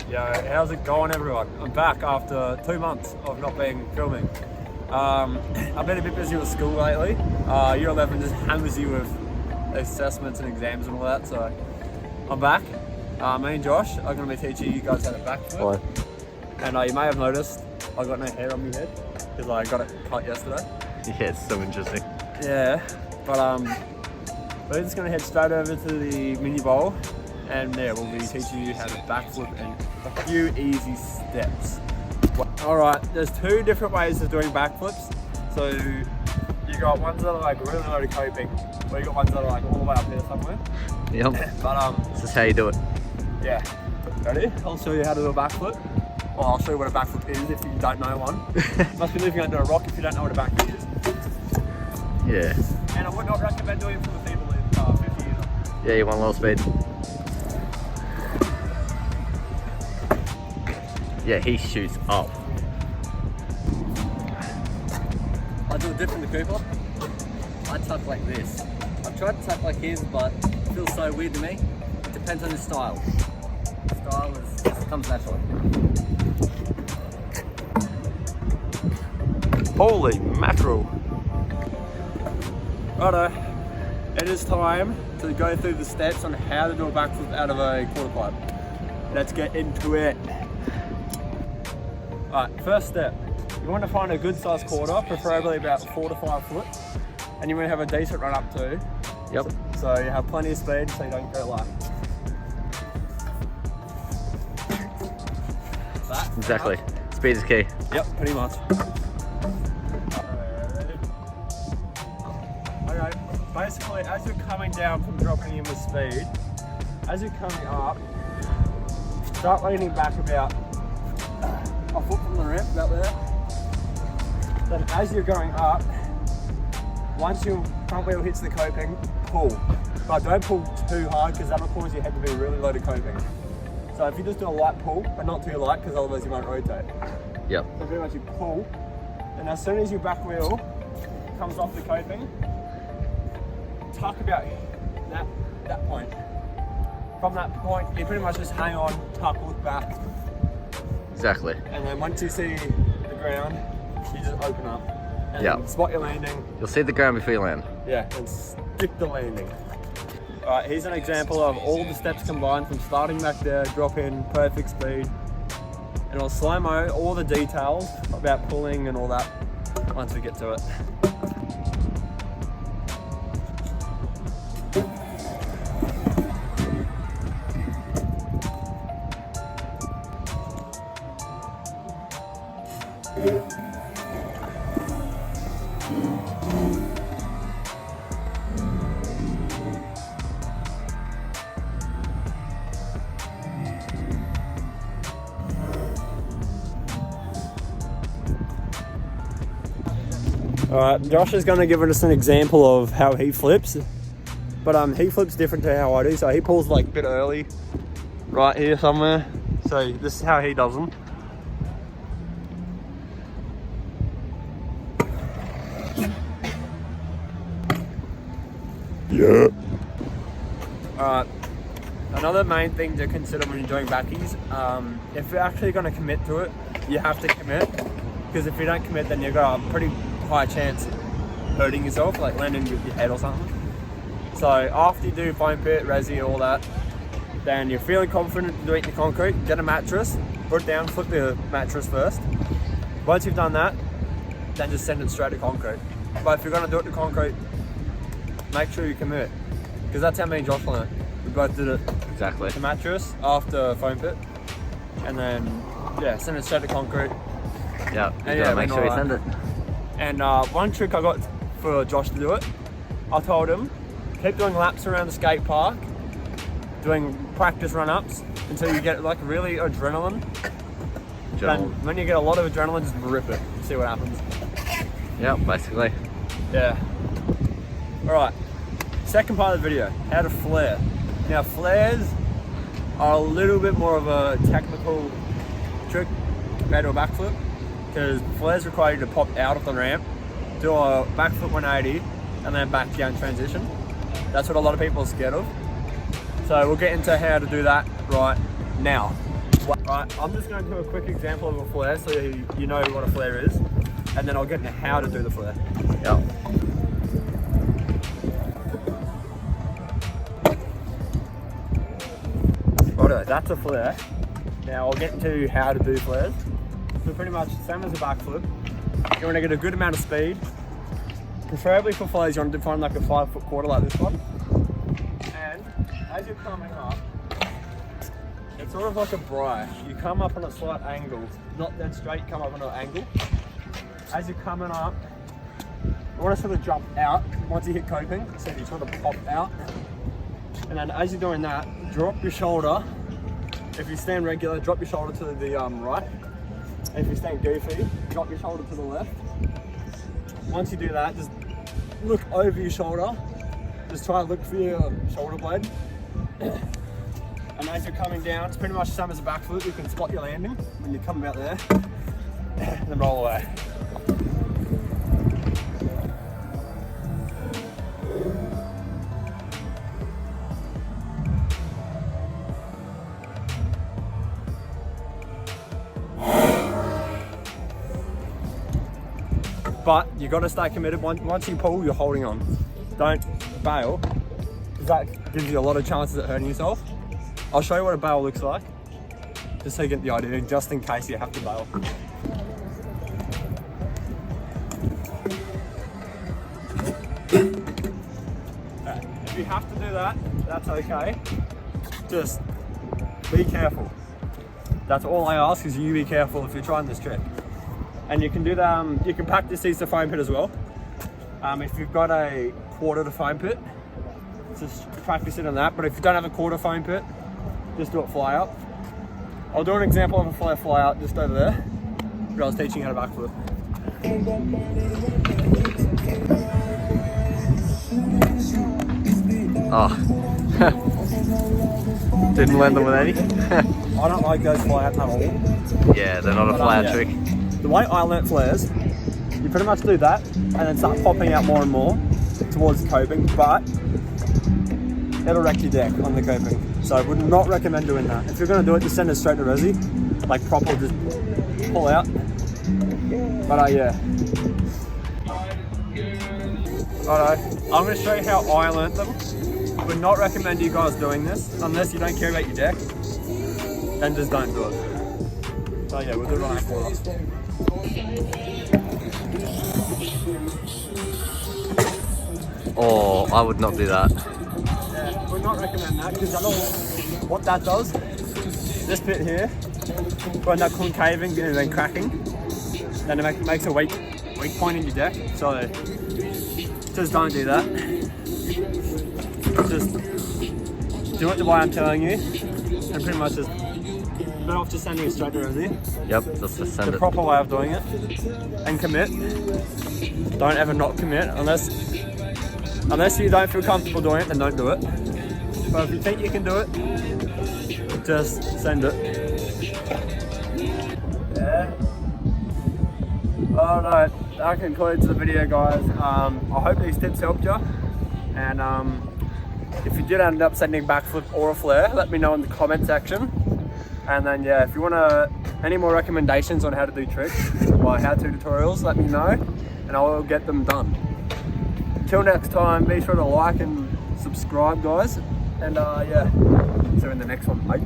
Yo, how's it going, everyone? I'm back after 2 months of not being filming. I've been a bit busy with school lately. Year 11 just hammers you with assessments and exams and all that, so I'm back. Me and Josh are going to be teaching you guys how to backflip. And you may have noticed I got no hair on my head because I got it cut yesterday. Yeah, it's so interesting. Yeah, but we're just going to head straight over to the mini bowl, and there we'll be teaching you how to backflip and a few easy steps. Alright, there's 2 different ways of doing backflips. So you got ones that are like really low coping, or you got ones that are like all the way up here somewhere. Yep. But this is how you do it. Yeah. Ready? I'll show you how to do a backflip. Well, I'll show you what a backflip is if you don't know one. Must be living under a rock if you don't know what a backflip is. Yeah. And I would not recommend doing it for the people in 50 either. Yeah, you want low speed. Yeah, he shoots up. I do it different to Cooper. I tuck like this. I've tried to tuck like his, but it feels so weird to me. It depends on his style. Style just comes naturally. Holy mackerel. Righto, it is time to go through the steps on how to do a backflip out of a quarter pipe. Let's get into it. Alright, first step. You want to find a good sized quarter, preferably about 4 to 5 foot. And you want to have a decent run up too. Yep. So you have plenty of speed so you don't go like that. Exactly. Speed is key. Yep, pretty much. Okay, basically as you're coming down from dropping in with speed, as you're coming up, start leaning back about a foot from the ramp, about there. Then as you're going up, once your front wheel hits the coping, pull. But don't pull too hard because that'll cause your head to be really low to coping. So if you just do a light pull, but not too light because otherwise you won't rotate. Yep. So pretty much you pull, and as soon as your back wheel comes off the coping, tuck about that point. From that point, you pretty much just hang on, tuck, look back. Exactly. And then once you see the ground, you just open up and spot your landing. You'll see the ground before you land. Yeah, and stick the landing. Alright, here's an example of all the steps combined from starting back there, drop in, perfect speed. And I'll slow-mo all the details about pulling and all that once we get to it. Alright, Josh is going to give us an example of how he flips, but he flips different to how I do, so he pulls like a bit early, right here somewhere, so this is how he does them. Yeah. Alright, another main thing to consider when you're doing backies, if you're actually going to commit to it, you have to commit, because if you don't commit then you've got a pretty high chance of hurting yourself, like landing with your head or something. So after you do foam pit, resi, all that, then you're feeling confident to do it in the concrete, get a mattress, put it down, flip the mattress first. Once you've done that, then just send it straight to concrete. But if you're going to do it to concrete, make sure you commit, because that's how me and Josh learned. We both did it Exactly. to mattress after foam pit, and then send it straight to concrete. Yeah. And Make sure you send it. And one trick I got for Josh to do it, I told him, keep doing laps around the skate park, doing practice run-ups until you get like really adrenaline. Then when you get a lot of adrenaline, just rip it, see what happens. Yeah, basically. Yeah. Alright, second part of the video, how to flare. Now flares are a little bit more of a technical trick compared to a backflip, because flares require you to pop out of the ramp, do a backflip 180, and then back down transition. That's what a lot of people are scared of. So we'll get into how to do that right now. Right, I'm just going to do a quick example of a flare so you know what a flare is, and then I'll get into how to do the flare. Yep. Righto, that's a flare. Now I'll get into how to do flares. So pretty much same as a backflip. You want to get a good amount of speed. Preferably for flares, you want to find like a 5-foot quarter like this one. And as you're coming up, it's sort of like a bri. You come up on a slight angle, not dead straight, you come up on an angle. As you're coming up, you want to sort of jump out once you hit coping, so you sort of pop out. And then as you're doing that, drop your shoulder. If you stand regular, drop your shoulder to the right. And if you stand goofy, drop your shoulder to the left. Once you do that, just look over your shoulder. Just try to look for your shoulder blade. And as you're coming down, it's pretty much the same as a backflip. You can spot your landing when you come out there, and then roll away. But you got to stay committed. Once you pull, you're holding on. Don't bail, because that gives you a lot of chances at hurting yourself. I'll show you what a bail looks like, just so you get the idea, just in case you have to bail. If you have to do that, that's okay. Just be careful. That's all I ask, is you be careful if you're trying this trick. And you can do that, you can practice these to foam pit as well. If you've got a quarter to foam pit, just practice it on that. But if you don't have a quarter foam pit, just do it fly out. I'll do an example of a flare fly out just over there, where I was teaching how to backflip. Oh. Didn't land them with any? I don't like those fly outs at all. Yeah, they're not a flare yeah. trick. The way I learnt flares, you pretty much do that and then start popping out more and more towards the coping, but it'll wreck your deck on the coping. So I would not recommend doing that. If you're going to do it, just send it straight to resi, like proper, just pull out. But yeah. Alright, I'm going to show you how I learnt them. I would not recommend you guys doing this unless you don't care about your deck. Then just don't do it. So yeah, we'll do it on our quarter. Oh, I would not do that. Yeah, would not recommend that, because what that does, this bit here, will end up concaving and then cracking. Then it makes a weak point in your deck. So just don't do that. Just do it the way I'm telling you, and pretty much just better off just sending it straight to resi. Yep, just send the it. proper way of doing it, and commit. Don't ever not commit unless you don't feel comfortable doing it, then don't do it. But if you think you can do it, just send it. Yeah. Alright, that concludes the video, guys. I hope these tips helped you, and if you did end up sending a backflip or a flare, let me know in the comment section. And then yeah, if you want any more recommendations on how to do tricks or how-to tutorials, let me know and I will get them done. Until next time, be sure to like and subscribe, guys. And yeah, see you in the next one, mate.